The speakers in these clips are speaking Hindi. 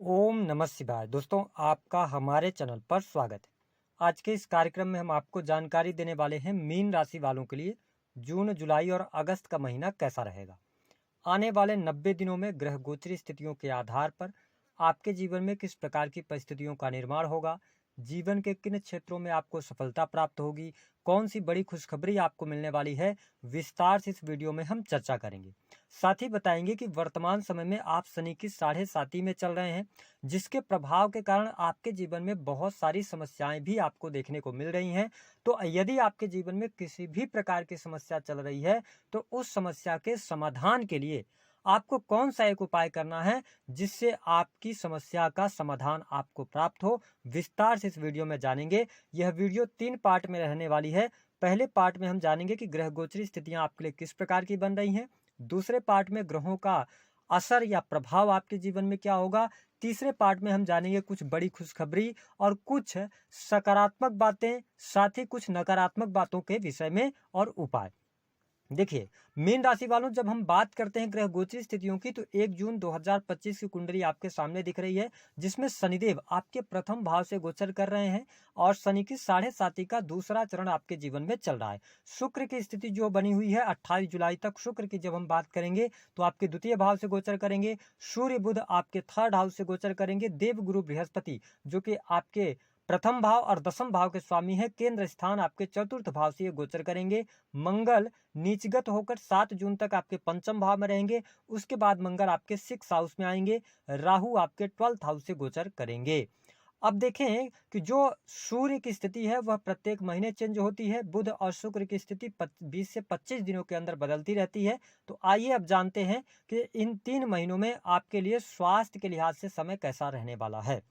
ओम नमः शिवाय। दोस्तों, आपका हमारे चैनल पर स्वागत है। आज के इस कार्यक्रम में हम आपको जानकारी देने वाले हैं मीन राशि वालों के लिए जून, जुलाई और अगस्त का महीना कैसा रहेगा। आने वाले 90 दिनों में ग्रह गोचरी स्थितियों के आधार पर आपके जीवन में किस प्रकार की परिस्थितियों का निर्माण होगा, जीवन के किन क्षेत्रों में आपको सफलता प्राप्त होगी, कौन सी बड़ी खुशखबरी आपको मिलने वाली है, विस्तार से इस वीडियो में हम चर्चा करेंगे। साथ ही बताएंगे कि वर्तमान समय में आप शनि की 7.5 में चल रहे हैं, जिसके प्रभाव के कारण आपके जीवन में बहुत सारी समस्याएं भी आपको देखने को मिल रही हैं। तो यदि आपके जीवन में किसी भी प्रकार की समस्या चल रही है तो उस समस्या के समाधान के लिए आपको कौन सा एक उपाय करना है जिससे आपकी समस्या का समाधान आपको प्राप्त हो, विस्तार से इस वीडियो में जानेंगे। यह वीडियो 3 पार्ट में रहने वाली है। पहले पार्ट में हम जानेंगे कि ग्रह गोचरी स्थितियां आपके लिए किस प्रकार की बन रही हैं। दूसरे पार्ट में ग्रहों का असर या प्रभाव आपके जीवन में क्या होगा। तीसरे पार्ट में हम जानेंगे कुछ बड़ी खुशखबरी और कुछ सकारात्मक बातें, साथ ही कुछ नकारात्मक बातों के विषय में और उपाय। देखिए, मीन राशि वालों, जब हम बात करते हैं ग्रह गोचरी स्थितियों की तो 1 जून 2025 की कुंडली आपके सामने दिख रही है, जिसमें शनिदेव आपके प्रथम भाव से गोचर कर रहे हैं और शनि की 7.5 का दूसरा चरण आपके जीवन में चल रहा है। शुक्र की स्थिति जो बनी हुई है 28 जुलाई तक, शुक्र की जब हम बात करेंगे तो आपके द्वितीय भाव से गोचर करेंगे। सूर्य बुध आपके 3rd हाउस से गोचर करेंगे। देव गुरु बृहस्पति जो कि आपके प्रथम भाव और दसम भाव के स्वामी है, केंद्र स्थान आपके 4th भाव से ये गोचर करेंगे। मंगल नीचगत होकर 7 जून तक आपके पंचम भाव में रहेंगे। उसके बाद मंगल आपके 6th हाउस में आएंगे। राहु आपके 12th हाउस से गोचर करेंगे। अब देखें कि जो सूर्य की स्थिति है वह प्रत्येक महीने चेंज होती है। बुध और शुक्र की स्थिति 20 से 25 दिनों के अंदर बदलती रहती है। तो आइए अब जानते हैं कि इन 3 महीनों में आपके लिए स्वास्थ्य के लिहाज से समय कैसा रहने वाला है।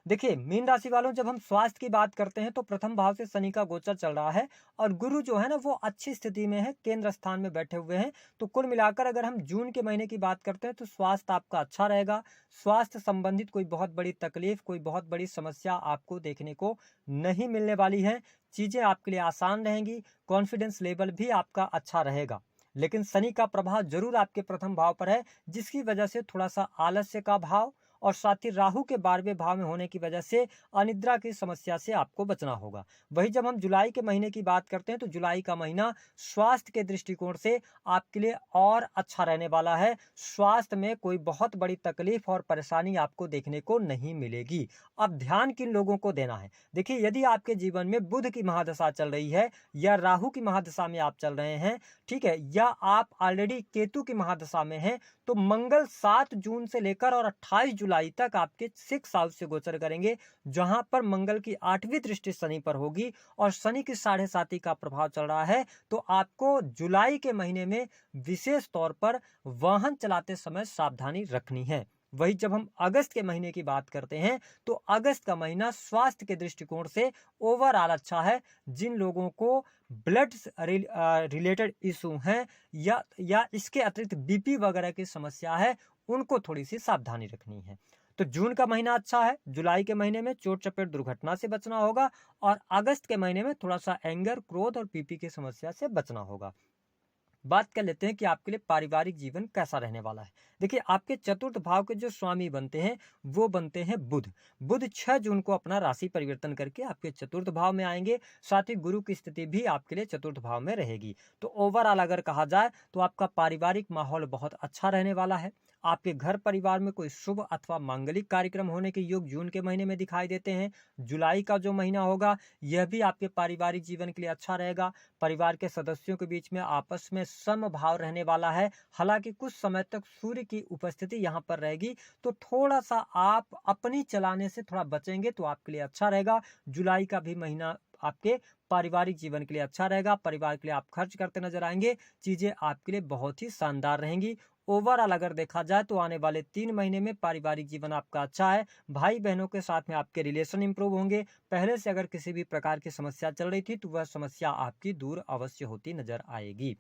देखिए, मीन राशि वालों, जब हम स्वास्थ्य की बात करते हैं तो प्रथम भाव से शनि का गोचर चल रहा है और गुरु जो है ना वो अच्छी स्थिति में है, केंद्र स्थान में बैठे हुए हैं। तो कुल मिलाकर अगर हम जून के महीने की बात करते हैं तो स्वास्थ्य आपका अच्छा रहेगा। स्वास्थ्य संबंधित कोई बहुत बड़ी तकलीफ, कोई बहुत बड़ी समस्या आपको देखने को नहीं मिलने वाली है। चीजें आपके लिए आसान रहेंगी। कॉन्फिडेंस लेवल भी आपका अच्छा रहेगा। लेकिन शनि का प्रभाव जरूर आपके प्रथम भाव पर है, जिसकी वजह से थोड़ा सा आलस्य का भाव और साथ ही राहु के 12वें भाव में होने की वजह से अनिद्रा की समस्या से आपको बचना होगा। वही जब हम जुलाई के महीने की बात करते हैं तो जुलाई का महीना स्वास्थ्य के दृष्टिकोण से आपके लिए और अच्छा रहने वाला है। स्वास्थ्य में कोई बहुत बड़ी तकलीफ और परेशानी आपको देखने को नहीं मिलेगी। अब ध्यान किन लोगों को देना है। देखिए, यदि आपके जीवन में बुध की महादशा चल रही है या राहु की महादशा में आप चल रहे हैं, ठीक है, या आप ऑलरेडी केतु की महादशा में हैं, तो मंगल 7 जून से लेकर और 28 जुलाई तक आपके 6th हाउस से गोचर करेंगे, जहां पर मंगल की 8वीं दृष्टि शनि पर होगी और शनि की 7.5 का प्रभाव चल रहा है। तो आपको जुलाई के महीने में विशेष तौर पर वाहन चलाते समय सावधानी रखनी है। वही जब हम अगस्त के महीने की बात करते हैं तो अगस्त का महीना स्वास्थ्य के दृष्टिकोण से ओवरऑल अच्छा है। जिन लोगों को ब्लड रिलेटेड इशू हैं या इसके अतिरिक्त बीपी वगैरह की समस्या है, उनको थोड़ी सी सावधानी रखनी है। तो जून का महीना अच्छा है। जुलाई के महीने में चोट चपेट दुर्घटना से बचना होगा और अगस्त के महीने में थोड़ा सा एंगर, क्रोध और बीपी की समस्या से बचना होगा। बात कर लेते हैं कि आपके लिए पारिवारिक जीवन कैसा रहने वाला है। देखिए, आपके 4th भाव के जो स्वामी बनते हैं वो बनते हैं बुध। बुध 6 जून को अपना राशि परिवर्तन करके आपके 4th भाव में आएंगे। साथ ही गुरु की स्थिति भी आपके लिए 4th भाव में रहेगी। तो ओवरऑल अगर कहा जाए तो आपका पारिवारिक माहौल बहुत अच्छा रहने वाला है। आपके घर परिवार में कोई शुभ अथवा मांगलिक कार्यक्रम होने के योग जून के महीने में दिखाई देते हैं। जुलाई का जो महीना होगा यह भी आपके पारिवारिक जीवन के लिए अच्छा रहेगा। परिवार के सदस्यों के बीच में आपस में समभाव रहने वाला है। हालांकि कुछ समय तक सूर्य की उपस्थिति यहाँ पर रहेगी, तो थोड़ा सा आप अपनी चलाने से थोड़ा बचेंगे तो आपके लिए अच्छा रहेगा। जुलाई का भी महीना आपके पारिवारिक जीवन के लिए अच्छा रहेगा। परिवार के लिए आप खर्च करते नजर आएंगे। चीजें आपके लिए बहुत ही शानदार रहेंगी। ओवरऑल अगर देखा जाए तो आने वाले 3 महीने में पारिवारिक जीवन आपका अच्छा है। भाई बहनों के साथ में आपके रिलेशन इंप्रूव होंगे। पहले से अगर किसी भी प्रकार की समस्या चल रही थी तो वह समस्या आपकी दूर अवश्य होती नजर आएगी।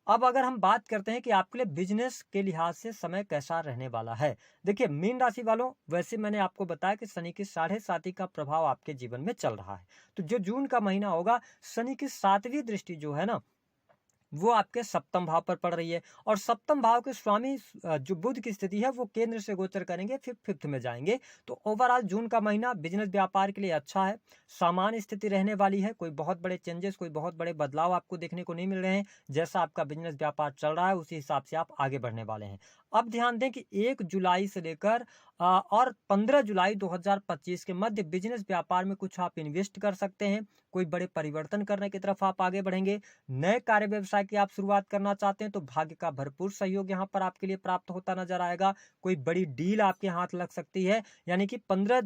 अब अगर हम बात करते हैं कि आपके लिए बिजनेस के लिहाज से समय कैसा रहने वाला है। देखिए, मीन राशि वालों, वैसे मैंने आपको बताया कि शनि की 7.5 का प्रभाव आपके जीवन में चल रहा है। तो जो जून का महीना होगा, शनि की 7वीं दृष्टि जो है ना वो आपके सप्तम भाव पर पड़ रही है और सप्तम भाव के स्वामी जो बुध की स्थिति है वो केंद्र से गोचर करेंगे, फिर फिफ्थ में जाएंगे। तो ओवरऑल जून का महीना बिजनेस व्यापार के लिए अच्छा है, सामान्य स्थिति रहने वाली है। कोई बहुत बड़े चेंजेस, कोई बहुत बड़े बदलाव आपको देखने को नहीं मिल रहे हैं। जैसा आपका बिजनेस व्यापार चल रहा है उसी हिसाब से आप आगे बढ़ने वाले हैं। अब ध्यान दें कि 1 जुलाई से लेकर और 15 जुलाई 2025 के मध्य बिजनेस व्यापार में कुछ आप इन्वेस्ट कर सकते हैं। कोई बड़े परिवर्तन करने की तरफ आप आगे बढ़ेंगे। नए कार्य व्यवसाय की आप शुरुआत करना चाहते हैं तो भाग्य का भरपूर सहयोग यहाँ पर आपके लिए प्राप्त होता नजर आएगा। कोई बड़ी डील आपके हाथ लग सकती है, यानी कि 1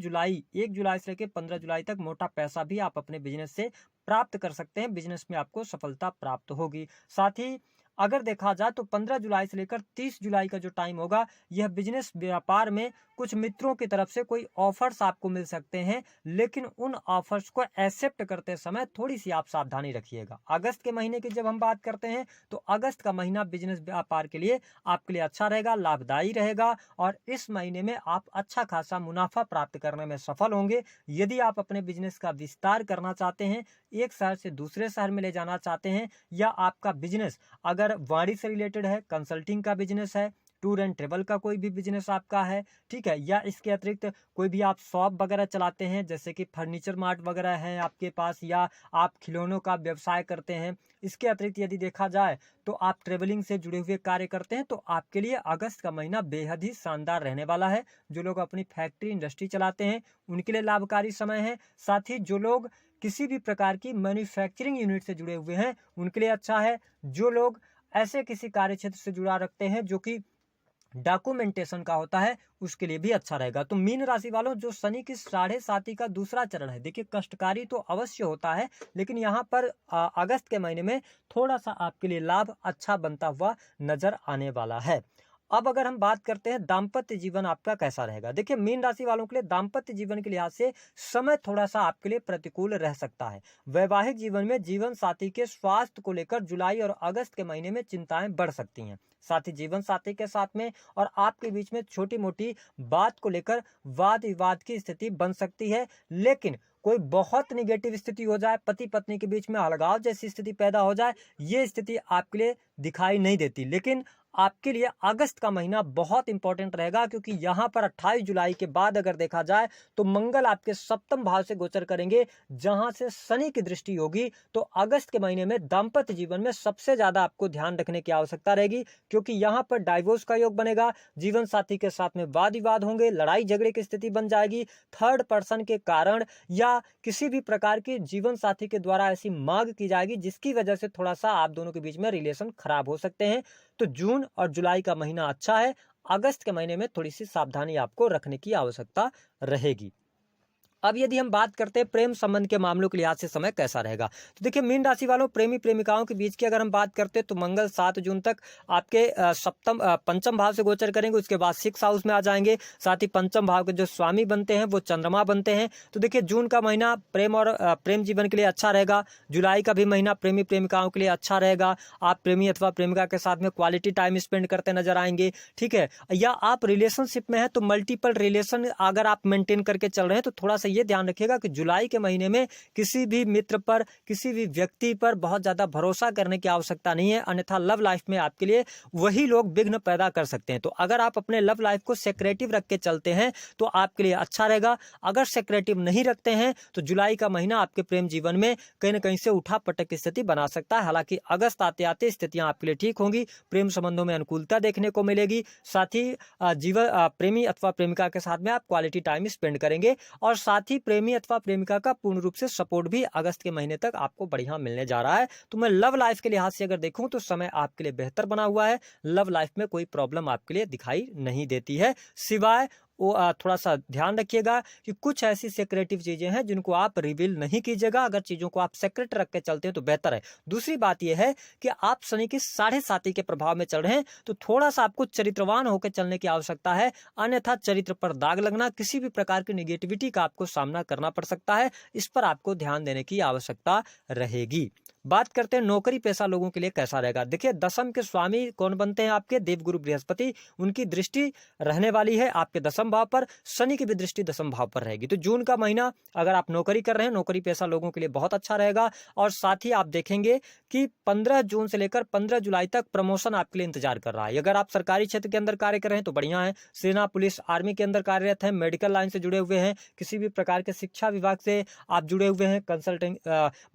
जुलाई से लेकर 15 जुलाई तक मोटा पैसा भी आप अपने बिजनेस से प्राप्त कर सकते हैं। बिजनेस में आपको सफलता प्राप्त होगी। साथ ही अगर देखा जाए तो 15 जुलाई से लेकर 30 जुलाई का जो टाइम होगा, यह बिजनेस व्यापार में कुछ मित्रों की तरफ से कोई ऑफर्स आपको मिल सकते हैं, लेकिन उन ऑफर्स को एक्सेप्ट करते समय थोड़ी सी आप सावधानी रखिएगा। अगस्त के महीने की जब हम बात करते हैं तो अगस्त का महीना बिजनेस व्यापार के लिए आपके लिए अच्छा रहेगा, लाभदायी रहेगा और इस महीने में आप अच्छा खासा मुनाफा प्राप्त करने में सफल होंगे। यदि आप अपने बिजनेस का विस्तार करना चाहते हैं, एक शहर से दूसरे शहर में ले जाना चाहते हैं, या आपका बिजनेस अगर वाणिज्य से रिलेटेड है, कंसल्टिंग का बिजनेस है, टूर एंड ट्रेवल का कोई भी बिजनेस आपका है, ठीक है, या इसके अतिरिक्त कोई भी आप शॉप वगैरह चलाते हैं, जैसे कि फर्नीचर मार्ट वगैरह है आपके पास, या आप खिलौनों का व्यवसाय करते हैं, इसके अतिरिक्त यदि देखा जाए तो आप ट्रेवलिंग से जुड़े हुए कार्य करते हैं, तो आपके लिए अगस्त का महीना बेहद ही शानदार रहने वाला है। जो लोग अपनी फैक्ट्री इंडस्ट्री चलाते हैं उनके लिए लाभकारी समय है। साथ ही जो लोग किसी भी प्रकार की मैन्युफैक्चरिंग यूनिट से जुड़े हुए हैं उनके लिए अच्छा है। जो लोग ऐसे किसी कार्य क्षेत्र से जुड़ा रखते हैं जो कि डॉक्यूमेंटेशन का होता है, उसके लिए भी अच्छा रहेगा। तो मीन राशि वालों, जो शनि की 7.5 का दूसरा चरण है, देखिए कष्टकारी तो अवश्य होता है, लेकिन यहाँ पर अगस्त के महीने में थोड़ा सा आपके लिए लाभ अच्छा बनता हुआ नजर आने वाला है। अब अगर हम बात करते हैं दाम्पत्य जीवन आपका कैसा रहेगा, देखिए मीन राशि वालों के लिए दाम्पत्य जीवन के लिहाज से समय थोड़ा सा आपके लिए प्रतिकूल रह सकता है। वैवाहिक जीवन में जीवन साथी के स्वास्थ्य को लेकर जुलाई और अगस्त के महीने में चिंताएं बढ़ सकती हैं। साथ ही जीवन साथी के साथ में और आपके बीच में छोटी मोटी बात को लेकर वाद विवाद की स्थिति बन सकती है, लेकिन कोई बहुत निगेटिव स्थिति हो जाए, पति पत्नी के बीच में अलगाव जैसी स्थिति पैदा हो जाए, ये स्थिति आपके लिए दिखाई नहीं देती। लेकिन आपके लिए अगस्त का महीना बहुत इंपॉर्टेंट रहेगा, क्योंकि यहाँ पर 28 जुलाई के बाद अगर देखा जाए तो मंगल आपके सप्तम भाव से गोचर करेंगे, जहां से शनि की दृष्टि होगी। तो अगस्त के महीने में दाम्पत्य जीवन में सबसे ज्यादा आपको ध्यान रखने की आवश्यकता रहेगी, क्योंकि यहाँ पर डाइवोर्स का योग बनेगा, जीवन साथी के साथ में वाद विवाद होंगे, लड़ाई झगड़े की स्थिति बन जाएगी, थर्ड पर्सन के कारण या किसी भी प्रकार की जीवन साथी के द्वारा ऐसी मांग की जाएगी जिसकी वजह से थोड़ा सा आप दोनों के बीच में रिलेशन खराब हो सकते हैं। तो जून और जुलाई का महीना अच्छा है, अगस्त के महीने में थोड़ी सी सावधानी आपको रखने की आवश्यकता रहेगी। अब यदि हम बात करते हैं प्रेम संबंध के मामलों के लिहाज से समय कैसा रहेगा, तो देखिए मीन राशि वालों, प्रेमी प्रेमिकाओं के बीच की अगर हम बात करते हैं तो मंगल 7 जून तक आपके पंचम भाव से गोचर करेंगे, उसके बाद 6 हाउस में आ जाएंगे। साथ ही पंचम भाव के जो स्वामी बनते हैं वो चंद्रमा बनते हैं। तो देखिए जून का महीना प्रेम और प्रेम जीवन के लिए अच्छा रहेगा। जुलाई का भी महीना प्रेमी प्रेमिकाओं के लिए अच्छा रहेगा। आप प्रेमी अथवा प्रेमिका के साथ में क्वालिटी टाइम स्पेंड करते नजर आएंगे, ठीक है, या आप रिलेशनशिप में है तो मल्टीपल रिलेशन अगर आप मेंटेन करके चल रहे हैं तो थोड़ा सा ये ध्यान रखिएगा कि जुलाई के महीने में किसी भी मित्र पर, किसी भी व्यक्ति पर बहुत ज्यादा भरोसा करने की आवश्यकता नहीं है, अन्यथा लव लाइफ में आपके लिए वही लोग विघ्न पैदा कर सकते हैं। तो अगर आप अपने लव लाइफ को सेक्रेटिव रख के चलते हैं तो आपके लिए अच्छा रहेगा। अगर सेक्रेटिव नहीं रखते हैं तो जुलाई का महीना आपके प्रेम जीवन में कहीं ना कहीं से उठा पटक की स्थिति बना सकता है। हालांकि अगस्त आते आते स्थितियां आपके लिए ठीक होंगी, प्रेम संबंधों में अनुकूलता देखने को मिलेगी। साथ ही जीवन प्रेमी अथवा प्रेमिका के साथ में आप क्वालिटी टाइम स्पेंड करेंगे और साथ ही प्रेमी अथवा प्रेमिका का पूर्ण रूप से सपोर्ट भी अगस्त के महीने तक आपको बढ़िया मिलने जा रहा है। तो मैं लव लाइफ के लिहाज से अगर देखूं तो समय आपके लिए बेहतर बना हुआ है। लव लाइफ में कोई प्रॉब्लम आपके लिए दिखाई नहीं देती है, सिवाय वो थोड़ा सा ध्यान रखिएगा कि कुछ ऐसी सेक्रेटिव चीजें हैं जिनको आप रिवील नहीं कीजिएगा। अगर चीजों को आप सेक्रेट रख के चलते हैं तो बेहतर है। दूसरी बात यह है कि आप शनि की 7.5 के प्रभाव में चल रहे हैं, तो थोड़ा सा आपको चरित्रवान होकर चलने की आवश्यकता है, अन्यथा चरित्र पर दाग लगना, किसी भी प्रकार की निगेटिविटी का आपको सामना करना पड़ सकता है। इस पर आपको ध्यान देने की आवश्यकता रहेगी। बात करते हैं नौकरी पेशा लोगों के लिए कैसा रहेगा। देखिए, दशम के स्वामी कौन बनते हैं आपके? देवगुरु बृहस्पति। उनकी दृष्टि रहने वाली है आपके दशम भाव पर, शनि की भी दृष्टि दशम भाव पर रहेगी। तो जून का महीना अगर आप नौकरी कर रहे हैं, नौकरी पेशा लोगों के लिए बहुत अच्छा रहेगा। और साथ ही आप देखेंगे कि 15 जून से लेकर 15 जुलाई तक प्रमोशन आपके लिए इंतजार कर रहा है। अगर आप सरकारी क्षेत्र के अंदर कार्य कर रहे हैं तो बढ़िया है, सेना पुलिस आर्मी के अंदर कार्यरत हैं, मेडिकल लाइन से जुड़े हुए हैं, किसी भी प्रकार के शिक्षा विभाग से आप जुड़े हुए हैं, कंसल्टिंग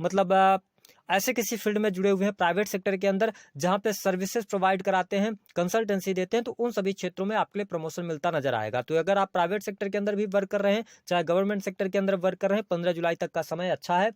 मतलब ऐसे किसी फील्ड में जुड़े हुए हैं प्राइवेट सेक्टर के अंदर जहां पे सर्विसेज प्रोवाइड कराते हैं, कंसल्टेंसी देते हैं, तो उन सभी क्षेत्रों में आपके लिए प्रमोशन मिलता नजर आएगा। तो अगर आप प्राइवेट सेक्टर के अंदर भी वर्क कर रहे हैं, चाहे गवर्नमेंट सेक्टर के अंदर वर्क कर रहे हैं, 15 जुलाई तक का समय अच्छा है,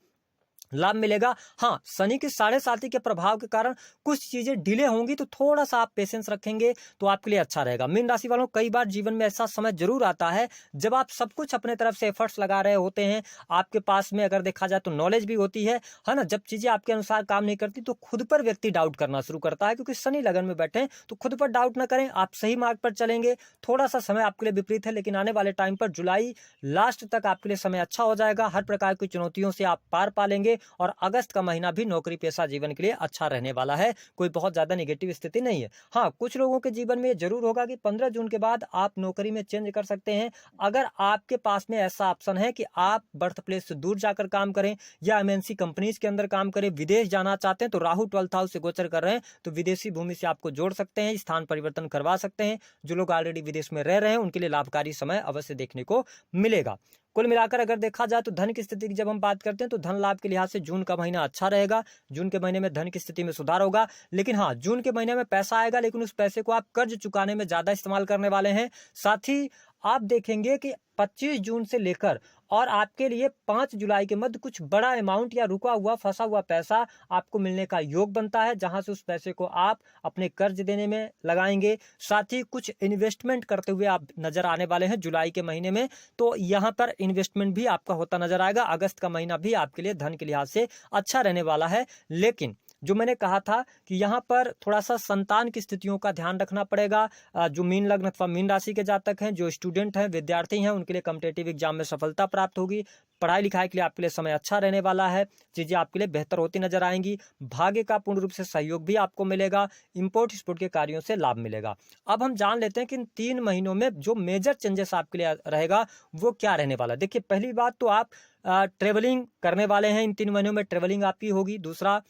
लाभ मिलेगा। हाँ, शनि के 7.5 के प्रभाव के कारण कुछ चीजें डिले होंगी, तो थोड़ा सा आप पेशेंस रखेंगे तो आपके लिए अच्छा रहेगा। मीन राशि वालों, कई बार जीवन में ऐसा समय जरूर आता है जब आप सब कुछ अपने तरफ से एफर्ट्स लगा रहे होते हैं, आपके पास में अगर देखा जाए तो नॉलेज भी होती है ना। जब चीजें आपके अनुसार काम नहीं करती तो खुद पर व्यक्ति डाउट करना शुरू करता है, क्योंकि शनि लगन में बैठे हैं। तो खुद पर डाउट ना करें, आप सही मार्ग पर चलेंगे। थोड़ा सा समय आपके लिए विपरीत है, लेकिन आने वाले टाइम पर जुलाई लास्ट तक आपके लिए समय अच्छा हो जाएगा। हर प्रकार की चुनौतियों से आप पार पा लेंगे और अगस्त का महीना भी नौकरी पेशा जीवन के लिए अच्छा रहने वाला है। कोई बहुत ज्यादा नेगेटिव स्थिति नहीं है। हाँ, कुछ लोगों के जीवन में जरूर होगा कि 15 जून के बाद आप नौकरी में चेंज कर सकते हैं। अगर आपके पास में ऐसा ऑप्शन है कि आप बर्थ प्लेस से दूर जाकर काम करें या एमएनसी कंपनीज के अंदर काम करें, विदेश जाना चाहते हैं, तो राहु 12th हाउस से गोचर कर रहे हैं, तो विदेशी भूमि से आपको जोड़ सकते हैं, स्थान परिवर्तन करवा सकते हैं। जो लोग ऑलरेडी विदेश में रह रहे हैं उनके लिए लाभकारी समय अवश्य देखने को मिलेगा। कुल मिलाकर अगर देखा जाए तो धन की स्थिति की जब हम बात करते हैं तो धन लाभ के लिहाज से जून का महीना अच्छा रहेगा। जून के महीने में धन की स्थिति में सुधार होगा। लेकिन हाँ, जून के महीने में पैसा आएगा, लेकिन उस पैसे को आप कर्ज चुकाने में ज्यादा इस्तेमाल करने वाले हैं। साथ ही आप देखेंगे कि 25 जून से लेकर और आपके लिए 5 जुलाई के मध्य कुछ बड़ा अमाउंट या रुका हुआ फंसा हुआ पैसा आपको मिलने का योग बनता है, जहां से उस पैसे को आप अपने कर्ज देने में लगाएंगे। साथ ही कुछ इन्वेस्टमेंट करते हुए आप नजर आने वाले हैं जुलाई के महीने में, तो यहां पर इन्वेस्टमेंट भी आपका होता नजर आएगा। अगस्त का महीना भी आपके लिए धन के लिहाज से अच्छा रहने वाला है। लेकिन जो मैंने कहा था कि यहाँ पर थोड़ा सा संतान की स्थितियों का ध्यान रखना पड़ेगा। जो मीन लग्न अथवा मीन राशि के जातक हैं, जो स्टूडेंट हैं, विद्यार्थी हैं, उनके लिए कॉम्पिटिटिव एग्जाम में सफलता प्राप्त होगी। पढ़ाई लिखाई के लिए आपके लिए समय अच्छा रहने वाला है, चीजें आपके लिए बेहतर होती नजर आएंगी। भाग्य का पूर्ण रूप से सहयोग भी आपको मिलेगा। इंपोर्ट एक्सपोर्ट के कार्यों से लाभ मिलेगा। अब हम जान लेते हैं कि इन 3 महीनों में जो मेजर चेंजेस आपके लिए रहेगा वो क्या रहने वाला है। देखिए, पहली बात तो आप ट्रेवलिंग करने वाले हैं, इन 3 महीनों में ट्रेवलिंग आपकी होगी। दूसरा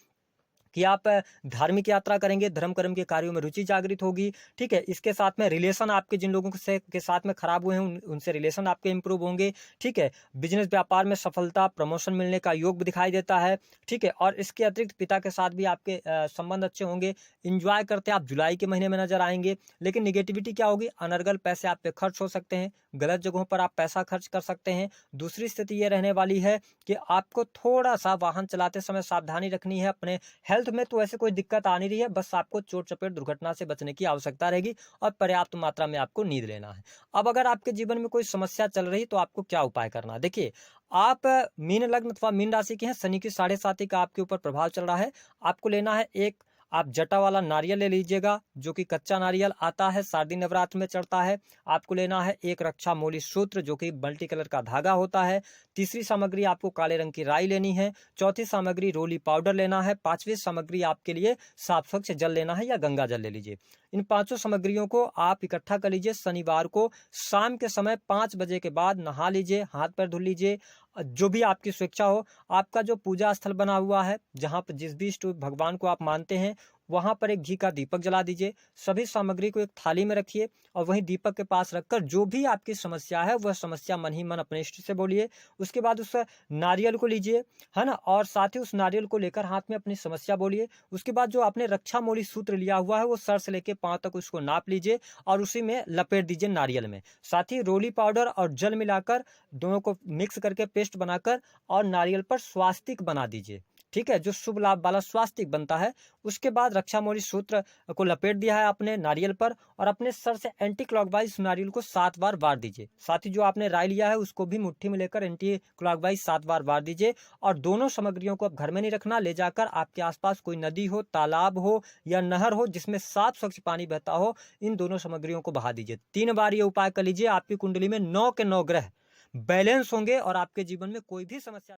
कि आप धार्मिक यात्रा करेंगे, धर्म कर्म के कार्यों में रुचि जागृत होगी। ठीक है, इसके साथ में रिलेशन आपके जिन लोगों से के साथ में खराब हुए हैं उनसे रिलेशन आपके इंप्रूव होंगे। ठीक है, बिजनेस व्यापार में सफलता, प्रमोशन मिलने का योग भी दिखाई देता है। ठीक है, और इसके अतिरिक्त पिता के साथ भी आपके संबंध अच्छे होंगे। इंजॉय करते आप जुलाई के महीने में नजर आएंगे। लेकिन निगेटिविटी क्या होगी? अनर्गल पैसे आप पे खर्च हो सकते हैं, गलत जगहों पर आप पैसा खर्च कर सकते हैं। दूसरी स्थिति ये रहने वाली है कि आपको थोड़ा सा वाहन चलाते समय सावधानी रखनी है। अपने हेल्थ में तो ऐसे कोई दिक्कत आ नहीं रही है, बस आपको चोट चपेट दुर्घटना से बचने की आवश्यकता रहेगी और पर्याप्त मात्रा में आपको नींद लेना है। अब अगर आपके जीवन में कोई समस्या चल रही तो आपको क्या उपाय करना है? देखिए, आप मीन लग्न अथवा मीन राशि के हैं, शनि की 7.5 का आपके ऊपर प्रभाव चल रहा है। आपको लेना है एक आप जटा वाला नारियल ले लीजिएगा, जो कि कच्चा नारियल आता है, शारदीय नवरात्र में चढ़ता है। आपको लेना है एक रक्षा मोली सूत्र, जो कि मल्टी कलर का धागा होता है। तीसरी सामग्री आपको काले रंग की राई लेनी है। चौथी सामग्री रोली पाउडर लेना है। 5वीं सामग्री आपके लिए साफ स्वच्छ जल लेना है या गंगा जल ले लीजिए। इन 5 सामग्रियों को आप इकट्ठा कर लीजिए। शनिवार को शाम के समय 5 बजे के बाद नहा लीजिए, हाथ पैर धुल लीजिए, जो भी आपकी स्वेच्छा हो। आपका जो पूजा स्थल बना हुआ है, जहां पर जिस भी इष्ट भगवान को आप मानते हैं, वहां पर एक घी का दीपक जला दीजिए। सभी सामग्री को एक थाली में रखिए और वहीं दीपक के पास रखकर जो भी आपकी समस्या है वह समस्या मन ही मन अपने इष्ट से बोलिए। उसके बाद उस नारियल को लीजिए, है ना, और साथ ही उस नारियल को लेकर हाथ में अपनी समस्या बोलिए। उसके बाद जो आपने रक्षा मोली सूत्र लिया हुआ है वो सर से लेकर पांव तक उसको नाप लीजिए और उसी में लपेट दीजिए नारियल में। साथ ही रोली पाउडर और जल मिलाकर दोनों को मिक्स करके पेस्ट बनाकर और नारियल पर स्वास्तिक बना दीजिए। ठीक है, जो शुभ लाभ वाला स्वास्तिक बनता है। उसके बाद रक्षा मोली सूत्र को लपेट दिया है अपने नारियल पर और अपने सर से एंटी क्लॉकवाइज नारियल को 7 बार वार दीजिए। साथ ही जो आपने राई लिया है उसको भी मुट्ठी में लेकर एंटी क्लॉकवाइज 7 बार वार दीजिए। और दोनों सामग्रियों को अब घर में नहीं रखना, ले जाकर आपके आसपास कोई नदी हो, तालाब हो या नहर हो जिसमें साफ स्वच्छ पानी बहता हो, इन दोनों सामग्रियों को बहा दीजिए। 3 बार ये उपाय कर लीजिए। आपकी कुंडली में 9 के 9 ग्रह बैलेंस होंगे और आपके जीवन में कोई भी समस्या